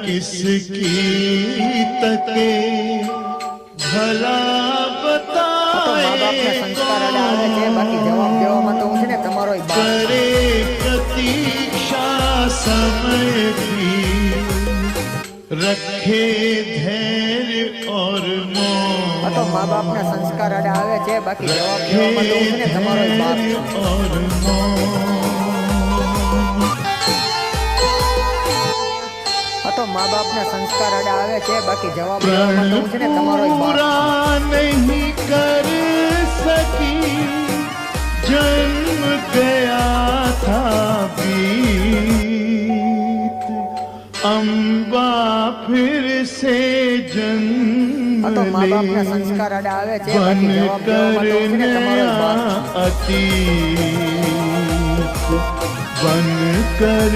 किसकी तके भला बताए करे प्रतीक्षा समय भी रखे धैर्य और मौन तो माँ बाप ना संस्कार अड़ा आवे छे बाकी जवाब देवामां तो हुं छे ने तमारो बाप और मौन तो माँ बाप ना संस्कार अड़ा आवे छे बाकी जवाब देवामां तो हुं छे ने तमारो पूरा नहीं कर सकी जन्म गया था बीत अम्बा फिर से जन्म तो माँ बाप ना संस्कार अड़ा आवे छे बाकी जवाब देवामां तो हुं छे ने तमारो बाप अतीत बन कर